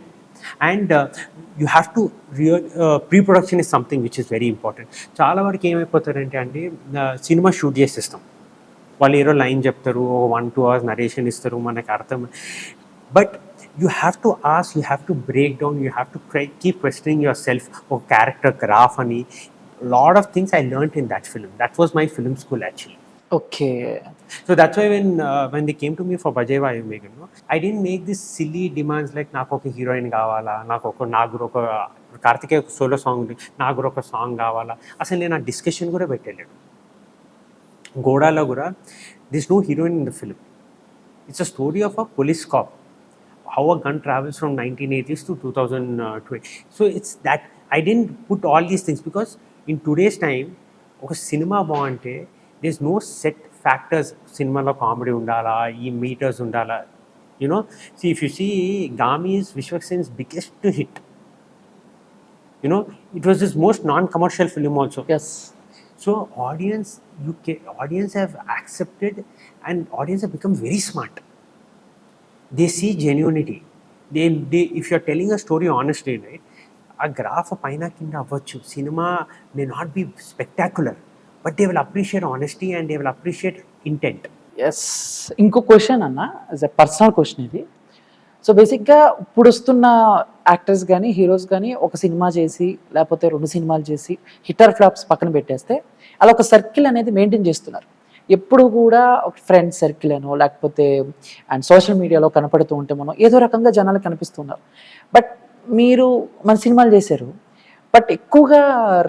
and you have to pre-production is something which is very important. చాలా వరకు ఏమైపోతారంటే అండి, cinema shoot చేసేస్తాం, వాళ్ళు ఏదో line చెప్తారు, 1-2 hours narration ఇస్తారు, మనకు అర్థం. But you have to ask, you have to break down, you have to keep questioning yourself, ఒక క్యారెక్టర్ గ్రాఫ్ అని, lot of things I learned in that film. That was my film school actually. Okay. So that's why when they came to me for Bajai Vayu Meghan, I didn't make this silly demands like నాకు ఒక heroine కావాలా, నాకు ఒక Karthikeya solo song, నాకు ఒక song కావాలా. అసలు నేను ఆ డిస్కషన్ కూడా పెట్టలేదు. గోడాలో కూడా this no heroine in the film. It's a story of a police cop, how a gun travels from 1980s to 2020. So it's that I didn't put all these things because in today's time, ఒక cinema బాగుంటే there's no set factors. సినిమాలో comedy ఉండాలా, ఈ metres ఉండాలా, see if you see Gami is Vishwak Sen's biggest hit, it was his most non-commercial film also. Yes. So audience have accepted, and audience have become very smart. They see genuinity. They if you're telling a story honestly, right, a graph paina kinda avvachu, cinema may not be spectacular, but they will appreciate honesty and they will appreciate intent. Yes. ఇంకో question అన్న, as a personal question ఇది. So బేసిక్గా ఇప్పుడు వస్తున్న actors కానీ heroes కానీ ఒక cinema చేసి లేకపోతే 2 సినిమాలు చేసి హిట్టర్ ఫ్లాప్స్ పక్కన పెట్టేస్తే అలా ఒక సర్కిల్ అనేది మెయింటైన్ చేస్తున్నారు. ఎప్పుడు కూడా ఒక ఫ్రెండ్స్ సర్కిల్ అనో లేకపోతే అండ్ సోషల్ మీడియాలో కనపడుతూ ఉంటే మనం ఏదో రకంగా జనాలు కనిపిస్తున్నారు. బట్ మీరు మన సినిమాలు చేశారు, బట్ ఎక్కువగా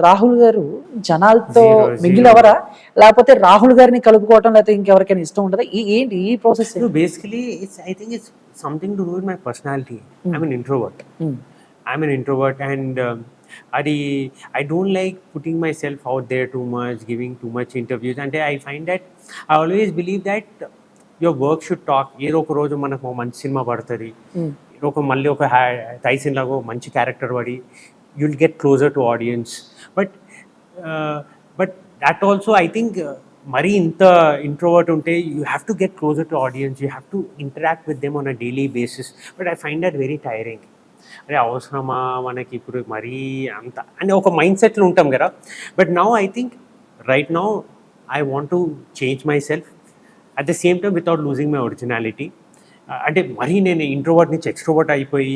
రాహుల్ గారు జనాలతో మింగిల్ అవరా, లేకపోతే రాహుల్ గారిని కలుపుకోవటం లేకపోతే ఇంకెవరికైనా ఇష్టం ఉండదా, ఏంటి ఈ process? Basically I think it's something to do with my personality. I'm an introvert. And I don't like putting myself out there too much, giving too much interviews, and I find that I always believe that your work should talk. ఏదో ఒక రోజు మనకు మంచి cinema పడుతుంది, మళ్ళీ ఒక Tyson లాగా మంచి క్యారెక్టర్ పడి you'll get closer to audience. But that also I think మరి ఇంత ఇంట్రోవర్ట్ ఉంటే you have to get closer to audience, you have to interact with them on a daily basis. But I find that very tiring. అరే అవసరమా మనకి ఇప్పుడు మరీ అంత అని ఒక మైండ్ సెట్లో ఉంటాం కదా. But now I think right now I want to change my self at the same time without losing my originality. అంటే మరీ నేను ఇంట్రోవర్ట్ నుంచి ఎక్స్ట్రోవర్ట్ అయిపోయి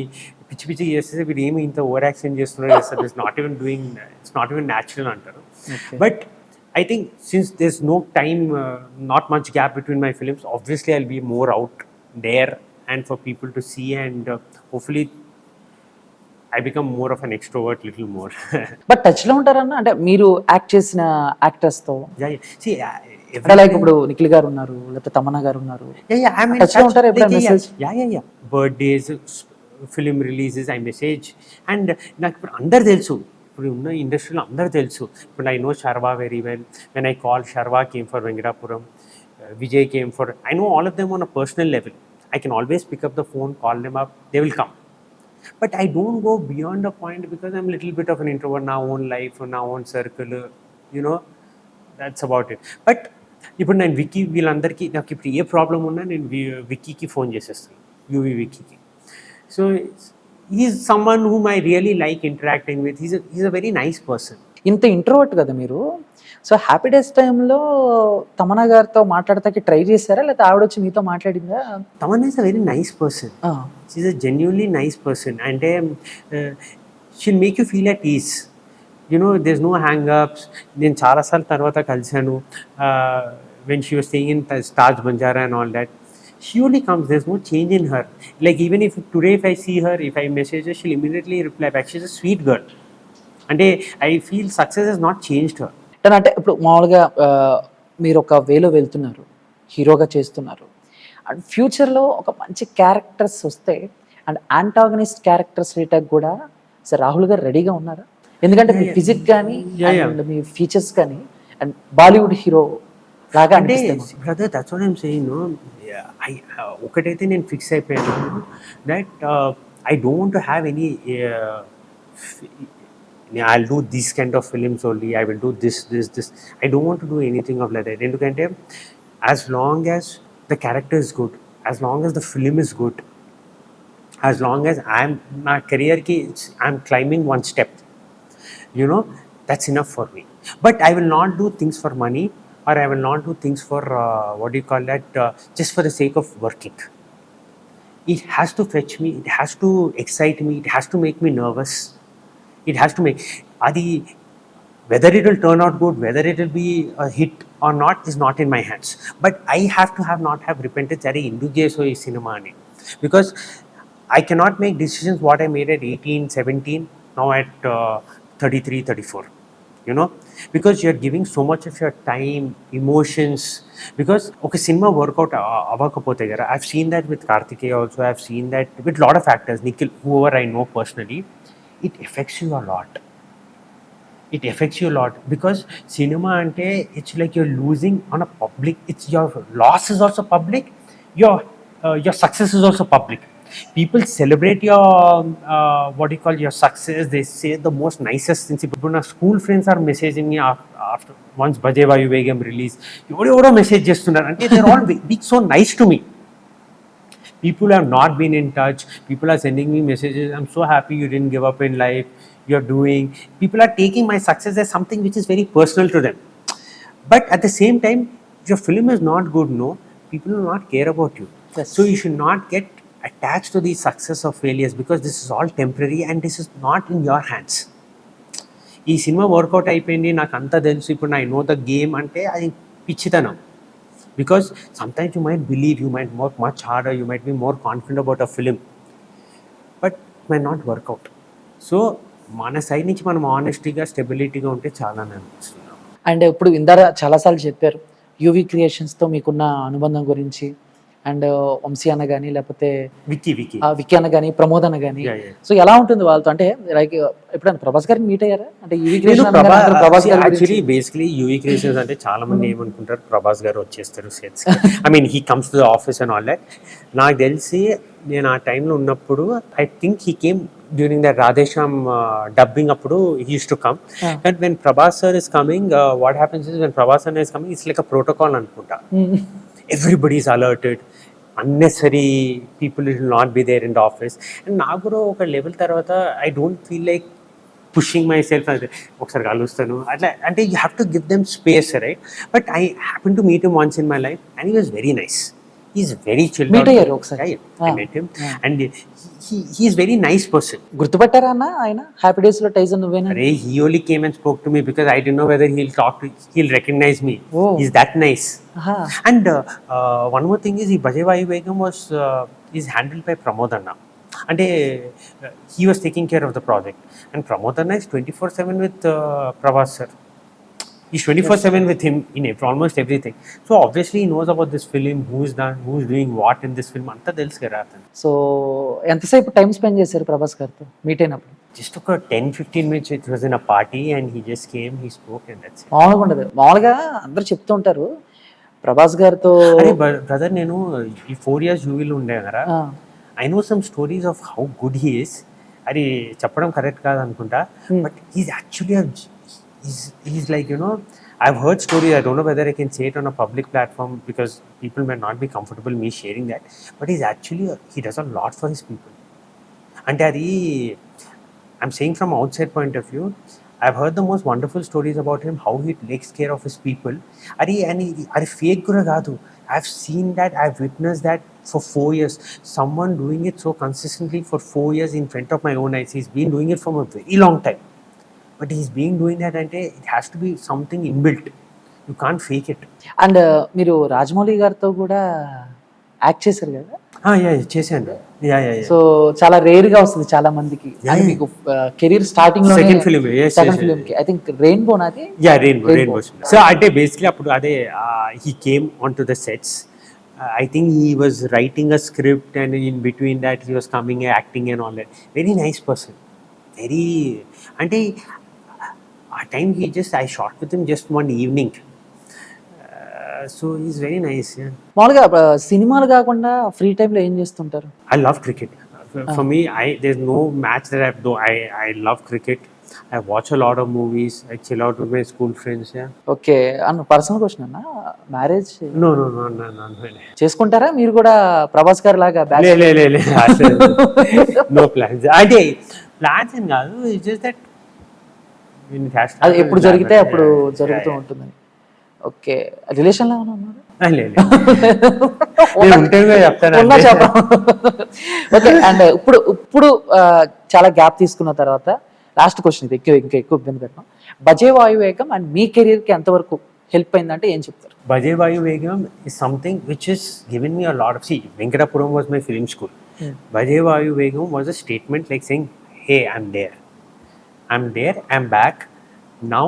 పిచ్చి పిచ్చి చేస్తే వీడు ఏమి ఇంత ఓవర్ యాక్షన్ చేస్తున్నాడు, ఇట్స్ నాట్ ఈవెన్ న్యాచురల్ అంటారు. But I think since there's no time, not much gap between my films, obviously I'll be more out there and for people to see, and hopefully I become more of an extrovert, little more. But టచ్లో ఉంటారన్న, అంటే మీరు act చేసిన యాక్టర్స్తో? See, like ఇప్పుడు నిఖిల్ గారు ఉన్నారు, లేకపోతే తమన్నా గారు ఉన్నారు, I'm in టచ్లో ఉంటారు ఎప్పుడైనా message? birthdays, film releases I message, and నాకు ఇప్పుడు అందరు తెలుసు, ఇప్పుడు ఉన్న ఇండస్ట్రీలో అందరూ తెలుసు. ఇప్పుడు I know Sharwa very well. When I call Sharwa came for Venkatapuram, Vijay came for, I know all of them on a personal level. I can always pick up the phone, call them up, they will come. But I don't go beyond a point because I'm a little bit of an introvert, నా own life, నా own circle, that's about it. But ఇప్పుడు నేను విక్కీ వీళ్ళందరికీ నాకు ఇప్పుడు ఏ problem ఉన్నా నేను విక్కీకి ఫోన్ చేసేస్తాను, యూవి విక్కీకి. So he's someone whom I really like interacting with. He's a very nice person. ఇంత ఇంట్రోవర్ట్ కదా మీరు, సో హ్యాపీ డేస్ టైంలో తమన్నా గారితో మాట్లాడతాకి ట్రై చేశారా, లేకపోతే ఆవిడ వచ్చి మీతో మాట్లాడిందా? Tamannaah is a very nice person. She's a genuinely nice person, and she'll make you feel at ease. There's no hang-ups. నేను చాలాసార్లు తర్వాత కలిశాను, when she was staying in Taj Banjara and all that. She only comes, there's no change in her. Like even if today if I see her, if I message her, she'll immediately reply back. She's a sweet girl. అంటే I feel success is not changed. అంటే ఇప్పుడు మామూలుగా మీరు ఒక వేలో వెళ్తున్నారు, హీరోగా చేస్తున్నారు, అండ్ ఫ్యూచర్లో ఒక మంచి క్యారెక్టర్స్ వస్తే అండ్ యాంటాగనిస్ట్ క్యారెక్టర్స్ రీటాక్ కూడా సార్ రాహుల్ గారు రెడీగా ఉన్నారా? ఎందుకంటే మీ ఫిజిక్ కానీ అండ్ మీ ఫీచర్స్ కానీ అండ్ బాలీవుడ్ హీరో లాగా అంటే అనిపిస్తుంది. Brother that's what I'm saying. I ఒకటైతే నేను ఫిక్స్ అయిపోయాను that I don't have any I'll do these kind of films only, I will do this. I don't want to do anything of like that. ఎందుకంటే as long as the character is good, as long as the film is good, as long as నా కెరియర్కి I'm climbing one step, you know, that's enough for me. But I will not do things for money, or I will not do things for what do you call that, just for the sake of working. It has to fetch me, it has to excite me, it has to make me nervous, it has to make adi, whether it will turn out good, whether it will be a hit or not is not in my hands. But I have to not have repentance are indu cheso ee cinema ani, because I cannot make decisions what I made at 18 17 now at 33 34, you know, because you are giving so much of your time, emotions. Because okay, cinema workout avakapothe gara, I've seen that with Karthikeya also, I've seen that with lot of actors, Nikhil, whoever I know personally, it affects you a lot. It affects you a lot because cinema ante it's like you're losing on a public, it's your loss is also public, your success is also public. People celebrate your what do you call your success, they say the most nicest things. People, my school friends are messaging me after once Bajevayu Begum release, ఎవరో message చేస్తున్నారు అంటే they're all being so nice to me. People have not been in touch, people are sending me messages, I'm so happy you didn't give up in life, you're doing. People are taking my success as something which is very personal to them. But at the same time, if your film is not good, no, people will not care about you. Yes. So you should not get attached to the success or failures, because this is all temporary and this is not in your hands. ఈ cinema work out అయిపోయింది, నాకు అంతా తెలుసు, ఇప్పుడు I know the game అంటే అది పిచ్చితనం. Because sometimes you might believe, you might work much harder, you might be more confident about a film, but it might not work out. So మన side నుంచి మనం ఆనెస్టీగా స్టెబిలిటీగా ఉంటే చాలా అనిపిస్తుంది. అండ్ ఇప్పుడు ఇందాక చాలాసార్లు చెప్పారు యూవీ క్రియేషన్స్తో మీకున్న అనుబంధం గురించి, అండ్ వంశీ అన్న కానీ లేకపోతే విక్కీ అన్న కానీ ప్రమోద్ అన్న కానీ, సో ఎలా ఉంటుంది వాళ్ళతో? అంటే లైక్ ఎప్పుడైనా ప్రభాస్ గారిని మీట్ అయ్యారా? అంటే యూవీ క్రియేషన్ ప్రభాస్ గారు యాక్చువల్లీ బేసికలీ యూవీ క్రియేషన్స్ అంటే చాలా మంది ఏమనుకుంటారు, ప్రభాస్ గారు వచ్చేస్తారు sets, I mean he comes to the office and all that. నాకు తెలిసి నేను ఆ టైంలో ఉన్నప్పుడు I think he came during the Radhe Shyam dubbing అప్పుడు he used to come. But when Prabhas sir is coming, what happens is when Prabhas sir is coming, it's like a protocol అనుకుంటా. Everybody is alerted, unnecessary people will not be there in the office. And నాకు కూడా ఒక level తర్వాత I don't feel like pushing my self, ఒకసారి కలుస్తాను అట్లా అంటే you have to give them space, right? But I happen to meet him once in my life and he was very nice. He's very chill. Meet అయ్యారు ఒకసారి? I met him and he is very nice person. గుర్తుపట్టారా అన్న ఆయన happy days లో Tyson నువ్వేనా? Arey, he only came and spoke to me because I didn't know whether he'll recognize me. Oh. He's that nice. And one more thing is, Bajevayu Begum is handled by Pramod Anna. And he was taking care of the project, and Pramod Anna is 24/7 with Prabhas sir. He's 24/7 with him in almost everything. So obviously he knows about this film, who's doing what in this film. Anta తెలుసు కదా అతను. So ఎంతసేపు time spend చేశారు ప్రభాస్ గారితో meet అయినప్పుడు? Just took a 10-15 minutes. It was in a party and he just came, he spoke and that's it. మామూలుగా ఉండదు. మామూలుగా అందరూ చెప్తూ ఉంటారు ప్రభాస్ గారితో. అరే బ్రదర్, నేను ఈ 4 years యూవీలో ఉండే కదా, I know some stories of how good he is. అది చెప్పడం కరెక్ట్ కాదు అనుకుంటా, but he's actually he's like, you know, I've heard stories, I don't know whether I can say it on a public platform because people may not be comfortable me sharing that, but he does a lot for his people. And I'm saying from outside point of view, I've heard the most wonderful stories about him, how he takes care of his people. And fake gura kaadu, I've seen that, I've witnessed that for 4 years. Someone doing it so consistently for 4 years in front of my own eyes. He's been doing it for a very long time. But he's doing that and it has to be something inbuilt. You can't fake it. And మీరు రాజమౌళి గారితో కూడా act చేశారు కదా? చేశాను. Yeah yeah so చాలా rare గా వస్తుంది చాలా మందికి. Yeah, yeah. మీకు కెరీర్ స్టార్టింగ్ లో Second film, yes, second yes, film కి ఐ థింక్ రెయిన్బో నాది. Yeah rainbow. సో అంటే బేసిక్లీ అప్పుడు అదే he came on to the sets. I think he was writing a script and in between that he was coming acting and all that. Very nice person. Very అంటే ఆ time I shot with him just one evening. So is very nice. మామూలుగా సినిమాలు కాకుండా free time లో ఏం చేస్తుంటారు? I love cricket. For me, there's no match that I've done. I love cricket. I watch a lot of movies. I chill out with my school friends. Yeah. Okay, అన్న personal question అన్న, marriage No. చేసుకుంటారా మీరు కూడా ప్రభాస్ గారు లాగా? లే. No plans. అంటే plans ఏం కాదు. It's just that అది ఎప్పుడు జరిగితే అప్పుడు జరుగుతూ ఉంటుందని. ఓకే, రిలేషన్ లో ఉన్నారు? ఓకే, అండ్ ఇప్పుడు చాలా గ్యాప్ తీసుకున్న తర్వాత లాస్ట్ క్వశ్చన్ ఇది, ఇంకా ఎక్కువ ఇబ్బంది పెట్టడం. బజే వాయువేగం అండ్ మీ కెరీర్ కి ఎంతవరకు హెల్ప్ అయిందంటే ఏం చెప్తారు? Bajay Vayu Vegam is something which has given me a lot of... See, Venkatapuram was my film school. Bajay Vayu Vegam was a statement like saying, hey, I'm there, I'm back. Now,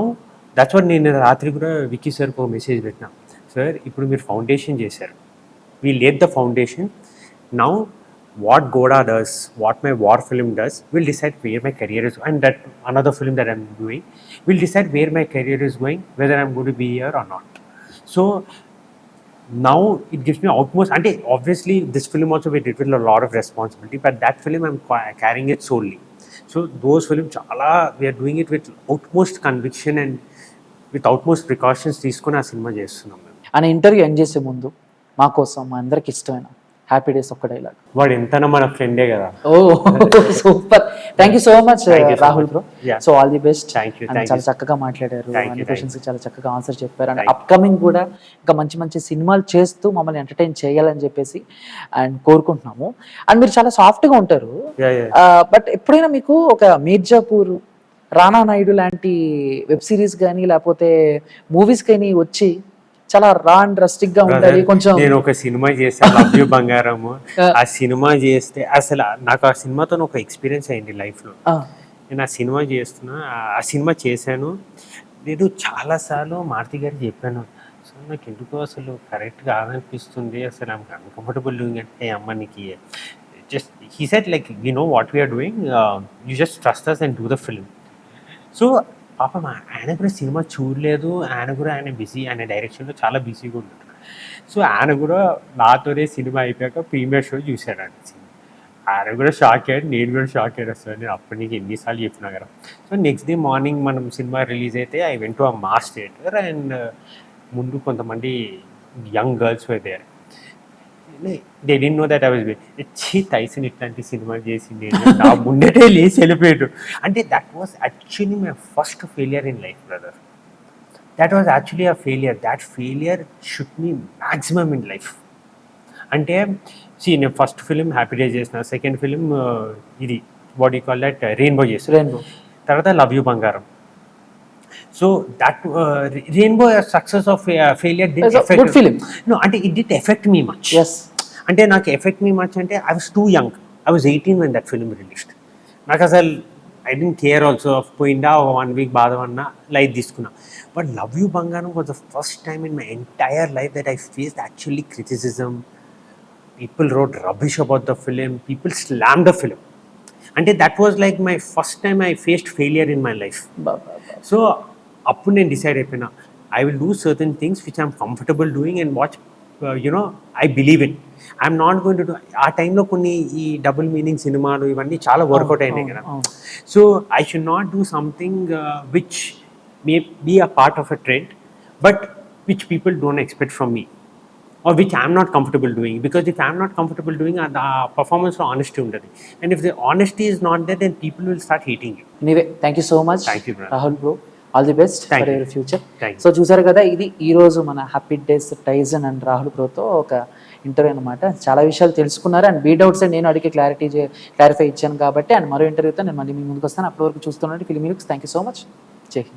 that's what నేను రాత్రి కూడా విక్కీ సార్కి ఒక message పెట్టినా. Sir, ఇప్పుడు మీరు foundation చేశారు. We laid the foundation. Now, what Goda does, what my war film does, will decide where my career is. And that another film that I'm doing will decide where my career is going, whether I'm going to be here or not. So, now it gives me utmost... And obviously, this film also we did with a lot of responsibility, but that film I'm carrying it solely. So, those films, we are doing it with utmost conviction and with utmost precautions. తీసుకొని ఆ cinema చేస్తున్నాం. అని interview end చేసే ముందు మా కోసం, మా అందరికి ఇష్టమైన హ్యాపీ డేస్ ఒక్క డైలాగ్. వాడు ఎంతనా మన ఫ్రెండే కదా. Oh super, thank you so much Rahul bro. So all the best. చాలా చక్కగా మాట్లాడారు, అన్ని క్వశ్చన్స్ చాలా చక్కగా ఆన్సర్ చెప్పారు. అండ్ అప్కమింగ్ కూడా ఇంకా మంచి మంచి సినిమాలు చేస్తూ మమ్మల్ని ఎంటర్టైన్ చేయాలని చెప్పేసి అండ్ కోరుకుంటున్నాము. అండ్ మీరు చాలా సాఫ్ట్గా ఉంటారు, బట్ ఎప్పుడైనా మీకు ఒక మీర్జాపూర్, రానా నాయుడు లాంటి వెబ్ సిరీస్ కానీ లేకపోతే మూవీస్ కానీ వచ్చి చాలా రా అండ్ రస్టిక్ గా ఉండాలి కొంచెం? నేను ఒక సినిమా చేశాను, లవ్ యూ బంగారము. ఆ సినిమా చేస్తే అసలు నాకు ఆ సినిమాతో ఒక ఎక్స్పీరియన్స్ అయింది లైఫ్ లో. నేను ఆ సినిమా చేస్తున్నా, ఆ సినిమా చేశాను. నేను చాలాసార్లు మారుతి గారికి చెప్పాను, సో నాకు ఎందుకో అసలు కరెక్ట్ కాదనిపిస్తుంది, అసలు ఆమెకు అన్కంఫర్టబుల్ డూయింగ్. అంటే అమ్మ నీకు just he said like we know what we're doing, you just trust us and do the film. So పాపం ఆయన కూడా సినిమా చూడలేదు, ఆయన బిజీ, ఆయన డైరెక్షన్లో చాలా బిజీగా ఉన్నాడు. సో ఆయన కూడా నాతోనే సినిమా అయిపోయాక ప్రీమియర్ షో చూశాడు ఆయన సినిమా. ఆయన కూడా షాక్ అయ్యాడు, నేను కూడా షాక్ అయ్యాడు. అసలు నేను అప్పటి నీకు ఎన్నిసార్లు చెప్పినా కదా. సో నెక్స్ట్ డే మార్నింగ్ మనం సినిమా రిలీజ్ అయితే I went to a mass theatre and ముందు కొంతమంది young girls were there. They didn't know that I was Tyson ఇట్లాంటి సినిమా చేసింది నా ముందటే లేచి వెళ్ళిపోయాడు. అంటే that was actually my first failure in life brother. That was actually a failure. That failure should me maximum in life. అంటే నేను first film Happy Days చేసిన, సెకండ్ ఫిలిం ఇది what you call that rainbow చేసిన, తర్వాత love you బంగారం. So that Rainbow success of failure didn't affect... Good film. No, and it didn't affect me much. Yes. అంటే నాకు effect మీ much అంటే I was too young. I was 18 when that film released. నాకు అసలు I didn't care also. పోయిందా 1 week బాధపడినా light తీసుకున్నా. But Love You Bangaram was the first time in my entire life that I faced actually criticism. People wrote rubbish about the film. People slammed the film. అంటే that was like my first time I faced failure in my life. So అప్పుడు నేను decide అయిపోయినా, I will do certain things which I'm comfortable doing and watch you know I believe in. I'm not going to do... ఆ టైంలో కొన్ని ఈ double meaning సినిమాలు ఇవన్నీ చాలా వర్కౌట్ అయినాయి కదా. So I should not do something which may be a part of a trend but which people don't expect from me or which I am not comfortable doing. Because if I am not comfortable doing, the performance lo honesty undadi, and if the honesty is not there, then people will start hating you. Anyway, thank you so much. Thank you, brother. Rahul bro, all the best Thank for you. your future. Thank you. So చూసారు కదా, ఇది ఈ రోజు మన happy days Tyson and Rahul బ్రోతో ఒక interview అనమాట. చాలా విషయాలు తెలుసుకున్నారు అండ్ బీ డౌట్స్ నేను అడిగి క్లారిఫై ఇచ్చాను కాబట్టి. అండ్ మరో ఇంటర్వ్యూతో నేను మళ్ళీ మీ ముందుకు వస్తాను. అప్పటి వరకు చూస్తున్నాను filmy looks. Thank you so much. జై హింద్.